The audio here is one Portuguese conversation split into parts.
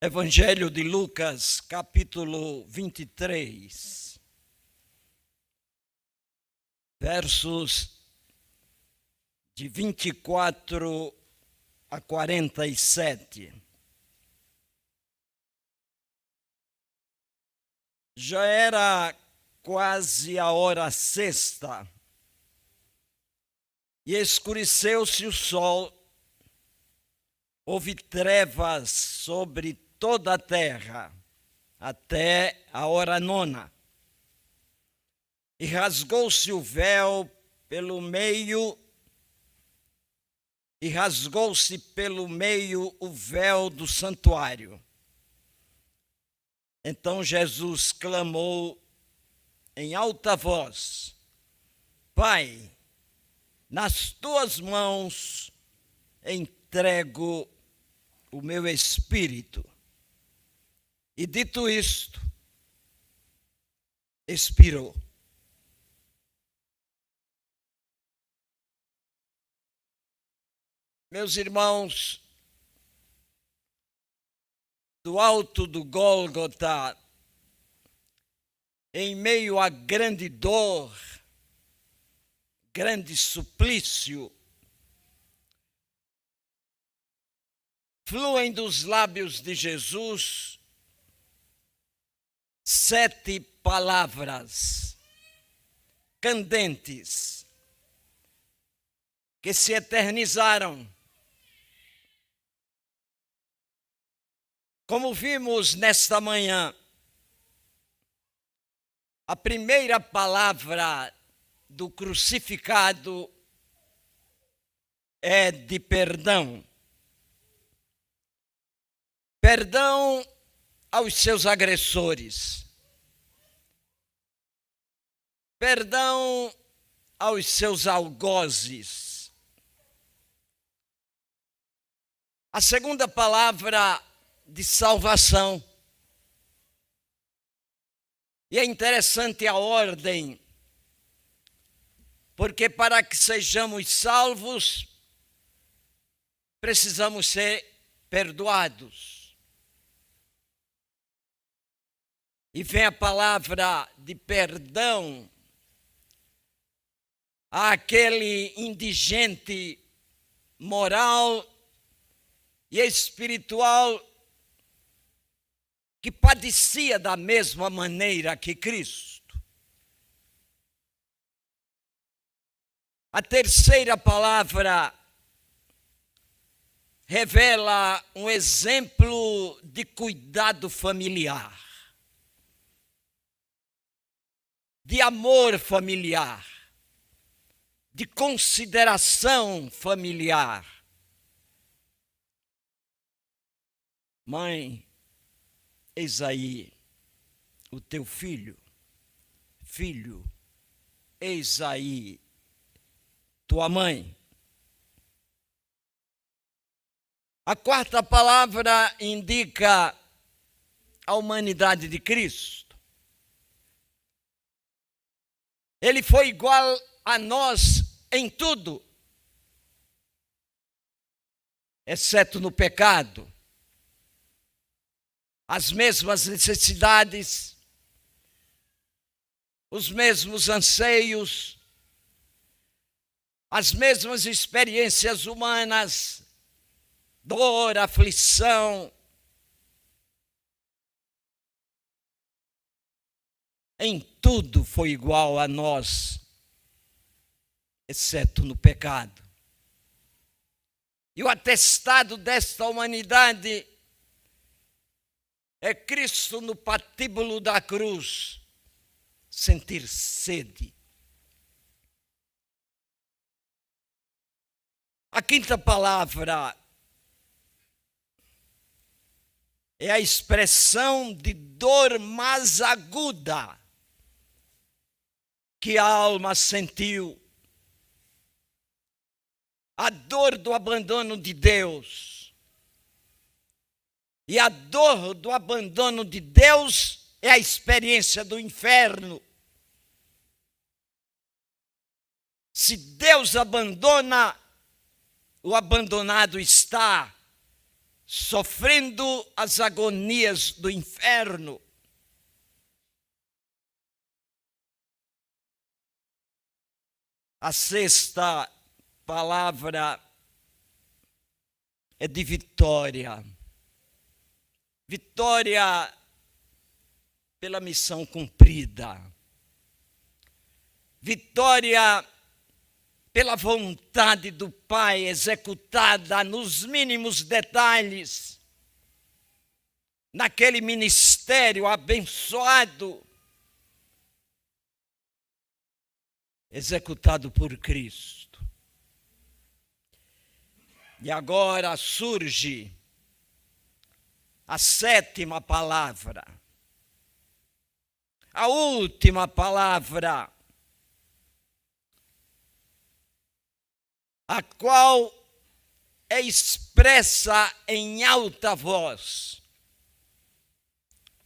Evangelho de Lucas, capítulo 23, versos de 24 a 47. Já era quase a hora sexta e escureceu-se o sol. Houve trevas sobre toda a terra até a hora nona. E rasgou-se o véu pelo meio, o véu do santuário. Então Jesus clamou em alta voz: Pai, nas tuas mãos entrego o meu espírito. E dito isto, expirou. Meus irmãos, do alto do Gólgota, em meio a grande dor, grande suplício, fluem dos lábios de Jesus 7 palavras candentes que se eternizaram. Como vimos nesta manhã, a primeira palavra do crucificado é de perdão. Perdão aos seus agressores. Perdão aos seus algozes. A segunda palavra de salvação. E é interessante a ordem, porque para que sejamos salvos, precisamos ser perdoados. E vem a palavra de perdão àquele indigente moral e espiritual que padecia da mesma maneira que Cristo. A terceira palavra revela um exemplo de cuidado familiar, de amor familiar, de consideração familiar. Mãe, eis aí o teu filho. Filho, eis aí tua mãe. A quarta palavra indica a humanidade de Cristo. Ele foi igual a nós em tudo, exceto no pecado. As mesmas necessidades, os mesmos anseios, as mesmas experiências humanas, dor, aflição. Em tudo foi igual a nós, exceto no pecado. E o atestado desta humanidade é Cristo no patíbulo da cruz, sentir sede. A quinta palavra é a expressão de dor mais aguda que a alma sentiu. A dor do abandono de Deus. E a dor do abandono de Deus é a experiência do inferno. Se Deus abandona, o abandonado está sofrendo as agonias do inferno. A sexta palavra é de vitória. Vitória pela missão cumprida. Vitória pela vontade do Pai executada nos mínimos detalhes, naquele ministério abençoado, executado por Cristo. E agora surge a sétima palavra, a última palavra, a qual é expressa em alta voz: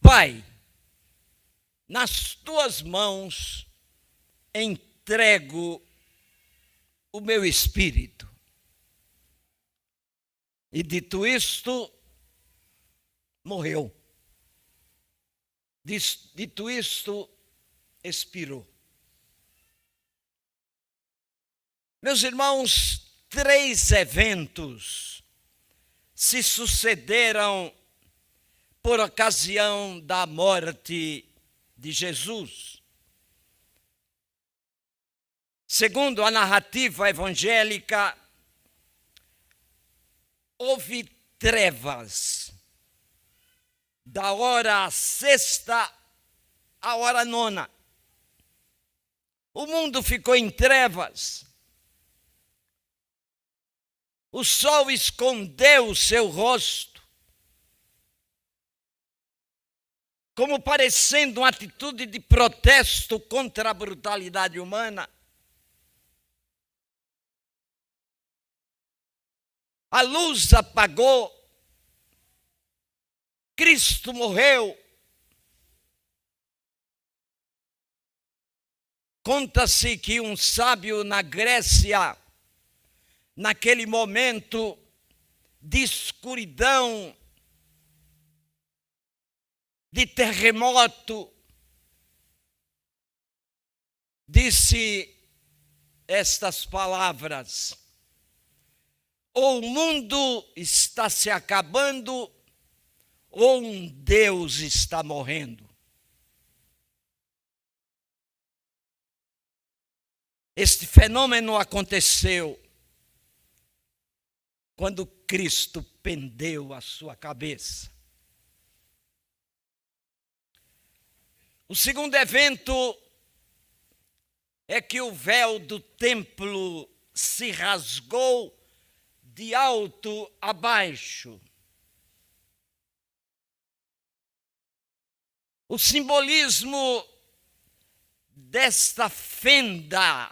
Pai, nas tuas mãos entrego o meu espírito. E dito isto, morreu. Dito isto, expirou. Meus irmãos, 3 eventos se sucederam por ocasião da morte de Jesus. Segundo a narrativa evangélica, houve trevas da hora sexta à hora nona. O mundo ficou em trevas. O sol escondeu o seu rosto, como parecendo uma atitude de protesto contra a brutalidade humana. A luz apagou, Cristo morreu. Conta-se que um sábio na Grécia, naquele momento de escuridão, de terremoto, disse estas palavras: ou o mundo está se acabando, ou um Deus está morrendo. Este fenômeno aconteceu quando Cristo pendeu a sua cabeça. O segundo evento é que o véu do templo se rasgou de alto a baixo. O simbolismo desta fenda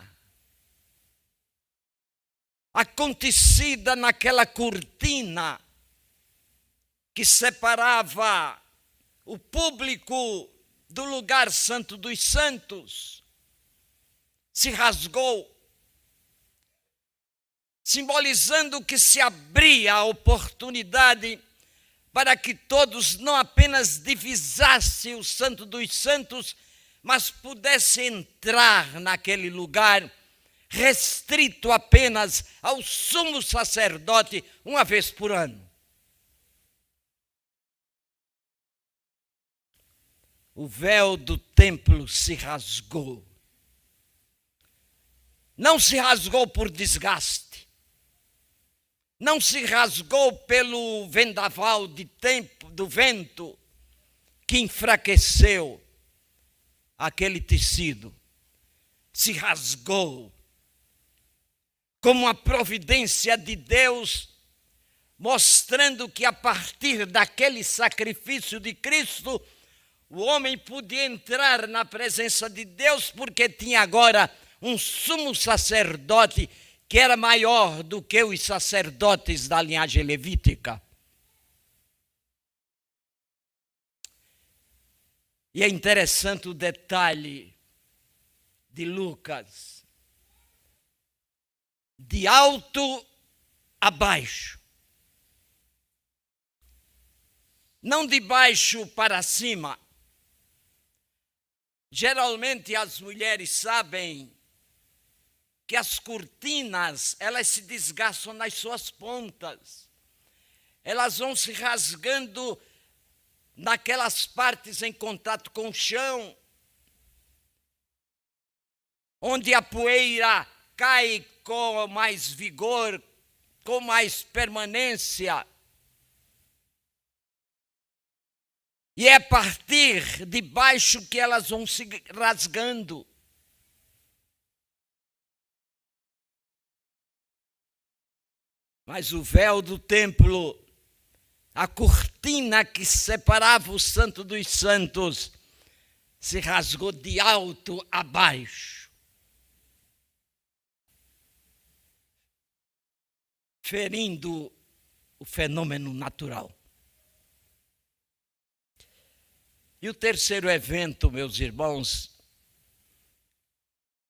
acontecida naquela cortina que separava o público do lugar santo dos santos se rasgou, simbolizando que se abria a oportunidade para que todos não apenas divisassem o Santo dos Santos, mas pudessem entrar naquele lugar restrito apenas ao sumo sacerdote uma vez por ano. O véu do templo se rasgou. Não se rasgou por desgaste. Não se rasgou pelo vendaval de tempo, do vento que enfraqueceu aquele tecido. Se rasgou como a providência de Deus, mostrando que a partir daquele sacrifício de Cristo, o homem podia entrar na presença de Deus, porque tinha agora um sumo sacerdote que era maior do que os sacerdotes da linhagem levítica. E é interessante o detalhe de Lucas: de alto a baixo. não de baixo para cima. Geralmente as mulheres sabem que as cortinas, elas se desgastam nas suas pontas. Elas vão se rasgando naquelas partes em contato com o chão, onde a poeira cai com mais vigor, com mais permanência. E é a partir de baixo que elas vão se rasgando. Mas o véu do templo, a cortina que separava o Santo dos Santos, se rasgou de alto a baixo, ferindo o fenômeno natural. E o terceiro evento, meus irmãos,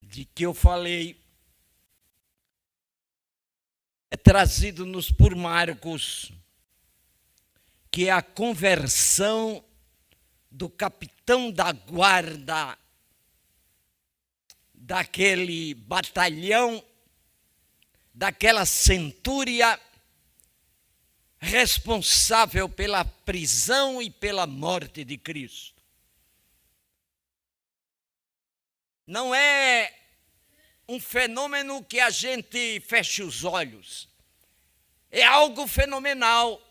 de que eu falei, é trazido-nos por Marcos, que é a conversão do capitão da guarda daquele batalhão, daquela centúria responsável pela prisão e pela morte de Cristo. Não é um fenômeno que a gente feche os olhos. É algo fenomenal.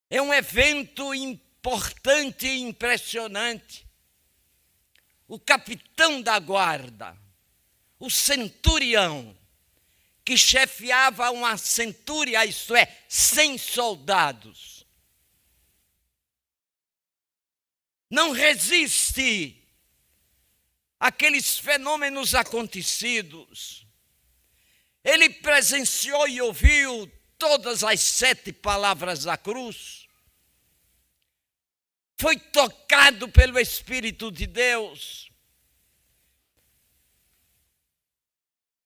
É um evento importante e impressionante. O capitão da guarda, o centurião, que chefiava uma centúria, isto é, 100 soldados, não resiste àqueles fenômenos acontecidos. Ele presenciou e ouviu todas as 7 palavras da cruz. Foi tocado pelo Espírito de Deus.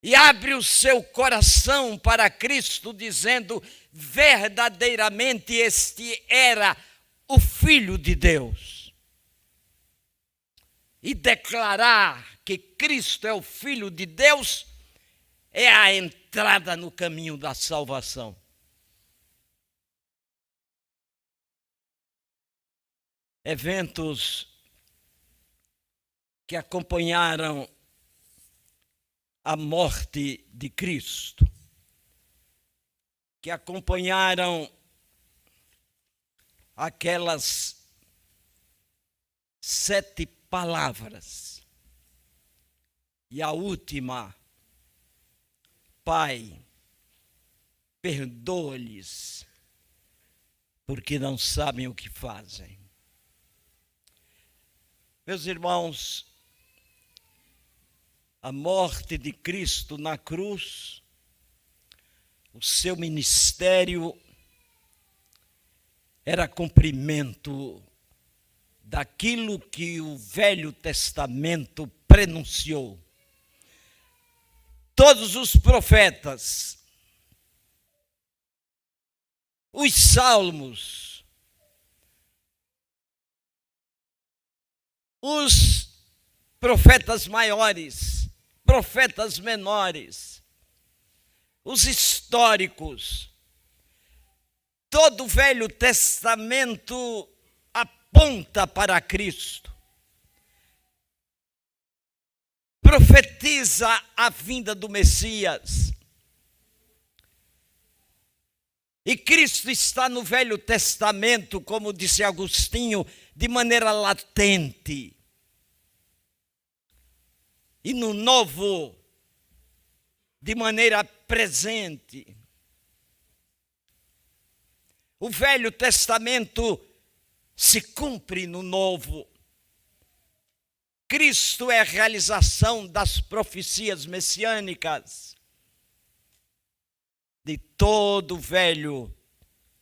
E abre o seu coração para Cristo, dizendo: verdadeiramente este era o Filho de Deus. E declarar que Cristo é o Filho de Deus é a entrada no caminho da salvação. Eventos que acompanharam a morte de Cristo, que acompanharam aquelas 7 palavras. E a última: Pai, perdoa-lhes, porque não sabem o que fazem. Meus irmãos, a morte de Cristo na cruz, o seu ministério, era cumprimento daquilo que o Velho Testamento prenunciou. Todos os profetas, os salmos, os profetas maiores, profetas menores, os históricos, todo o Velho Testamento aponta para Cristo. Profetiza a vinda do Messias. E Cristo está no Velho Testamento, como disse Agostinho, de maneira latente. E no Novo, de maneira presente. O Velho Testamento se cumpre no Novo. Cristo é a realização das profecias messiânicas de todo o Velho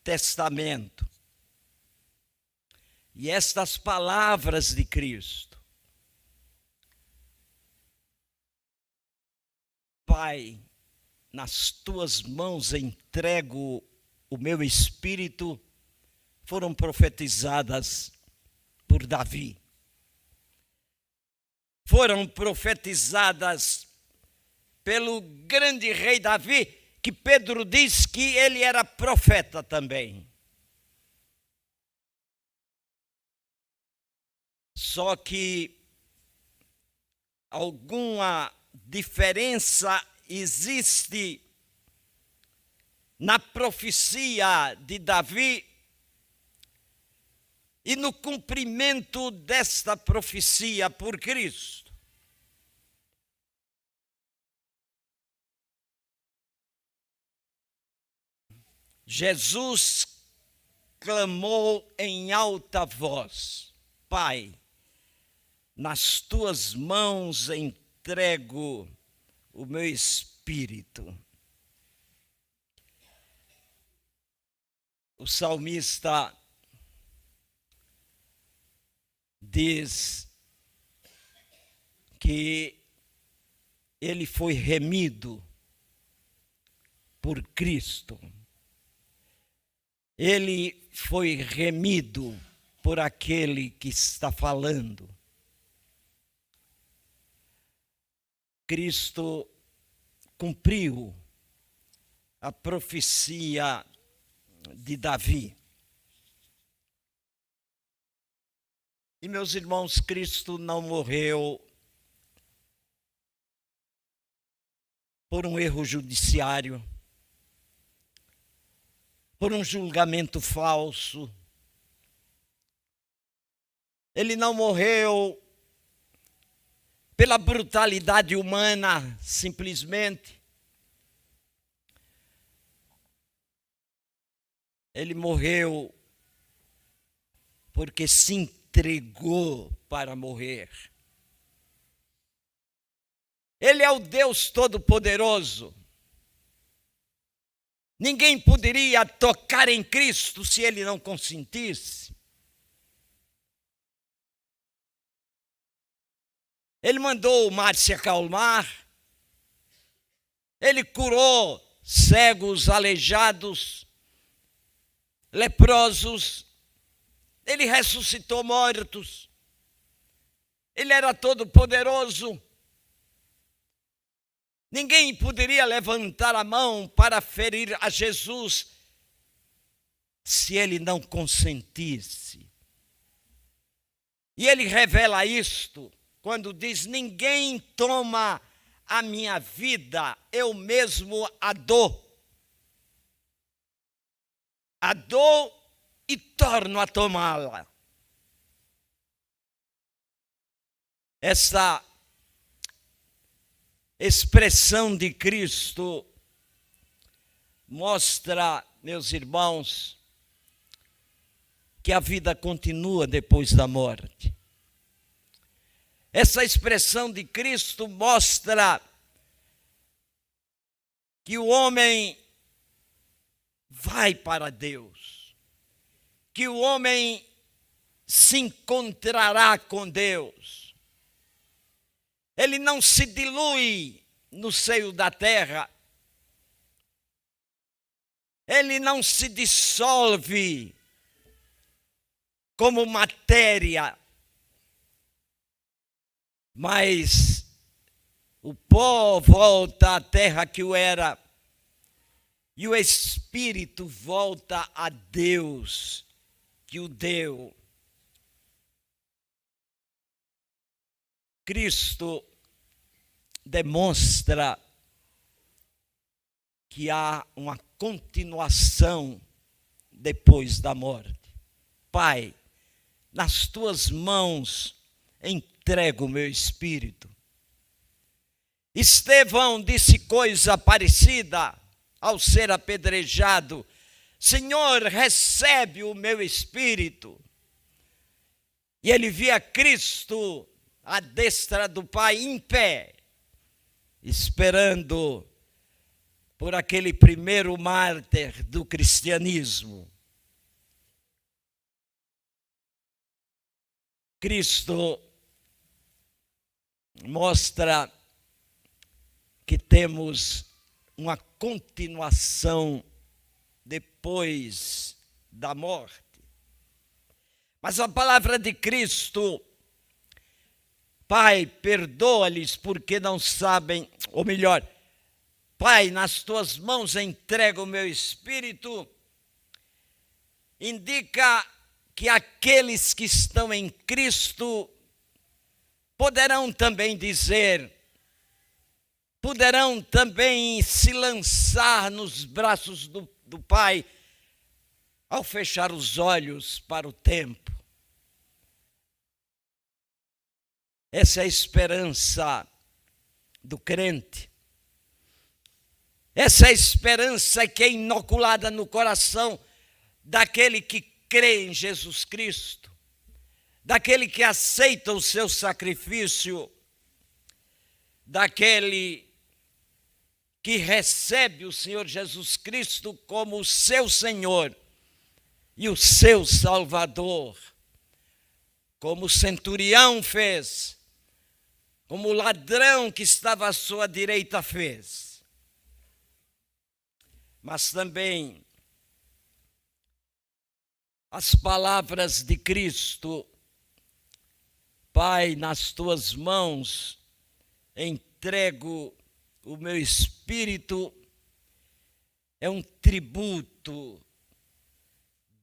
Testamento. E estas palavras de Cristo: Pai, nas tuas mãos entrego o meu espírito, foram profetizadas por Davi. Foram profetizadas pelo grande rei Davi, que Pedro diz que ele era profeta também. Só que alguma diferença existe na profecia de Davi e no cumprimento desta profecia por Cristo. Jesus clamou em alta voz: Pai, nas tuas mãos entrego o meu espírito. O salmista diz que ele foi remido por Cristo. Ele foi remido por aquele que está falando. Cristo cumpriu a profecia de Davi. E, meus irmãos, Cristo não morreu por um erro judiciário, por um julgamento falso. Ele não morreu pela brutalidade humana, simplesmente. Ele morreu porque se entregou para morrer. Ele é o Deus Todo-Poderoso. Ninguém poderia tocar em Cristo se ele não consentisse. Ele mandou o mar se acalmar. Ele curou cegos, aleijados, leprosos. Ele ressuscitou mortos. Ele era todo poderoso. Ninguém poderia levantar a mão para ferir a Jesus se ele não consentisse. E ele revela isto quando diz: ninguém toma a minha vida, eu mesmo a dou. A dou e torno a tomá-la. Essa expressão de Cristo mostra, meus irmãos, que a vida continua depois da morte. Essa expressão de Cristo mostra que o homem vai para Deus, que o homem se encontrará com Deus. Ele não se dilui no seio da terra. Ele não se dissolve como matéria, mas o pó volta à terra que o era, e o espírito volta a Deus que o deu. Cristo demonstra que há uma continuação depois da morte. Pai, nas tuas mãos entrego o meu espírito. Estevão disse coisa parecida ao ser apedrejado: Senhor, recebe o meu espírito. E ele via Cristo à destra do Pai, em pé, esperando por aquele primeiro mártir do cristianismo. Cristo mostra que temos uma continuação depois da morte. Mas a palavra de Cristo, Pai, perdoa-lhes porque não sabem, ou melhor, Pai, nas tuas mãos entrego o meu espírito, indica que aqueles que estão em Cristo poderão também dizer, poderão também se lançar nos braços do Pai ao fechar os olhos para o tempo. Essa é a esperança do crente. Essa é a esperança que é inoculada no coração daquele que crê em Jesus Cristo, daquele que aceita o seu sacrifício, daquele que recebe o Senhor Jesus Cristo como o seu Senhor e o seu Salvador, como o centurião fez, como o ladrão que estava à sua direita fez. Mas também as palavras de Cristo, Pai, nas tuas mãos entrego o meu espírito, é um tributo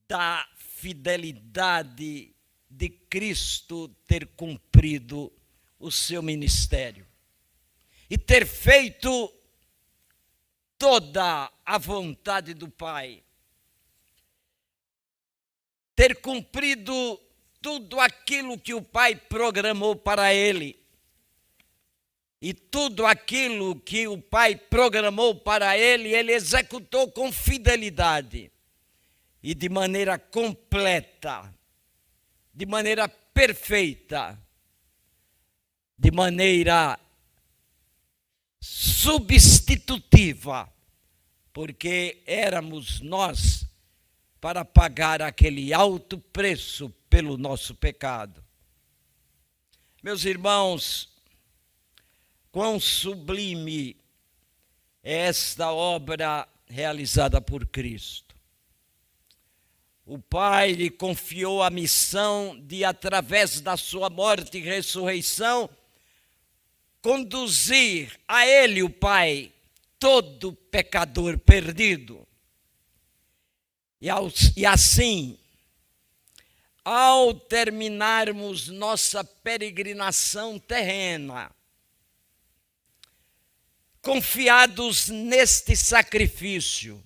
da fidelidade de Cristo ter cumprido o seu ministério e ter feito toda a vontade do Pai, ter cumprido tudo aquilo que o Pai programou para ele. E tudo aquilo que o Pai programou para ele, ele executou com fidelidade e de maneira completa, de maneira perfeita, de maneira substitutiva, porque éramos nós para pagar aquele alto preço pelo nosso pecado. Meus irmãos, quão sublime é esta obra realizada por Cristo. O Pai lhe confiou a missão de, através da sua morte e ressurreição, conduzir a ele, o Pai, todo pecador perdido. E assim, ao terminarmos nossa peregrinação terrena, confiados neste sacrifício,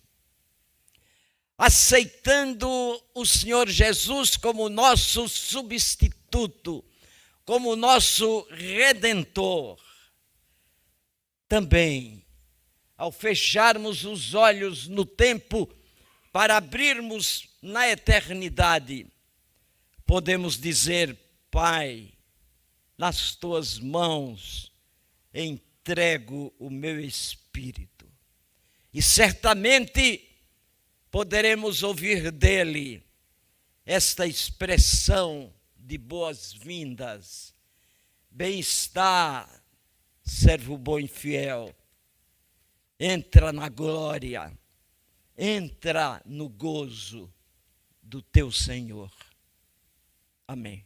aceitando o Senhor Jesus como nosso substituto, como nosso Redentor, também, ao fecharmos os olhos no tempo para abrirmos na eternidade, podemos dizer: Pai, nas tuas mãos entrego o meu espírito. E certamente poderemos ouvir dele esta expressão de boas-vindas: bem-estar, servo bom e fiel, entra na glória, entra no gozo do teu Senhor. Amém.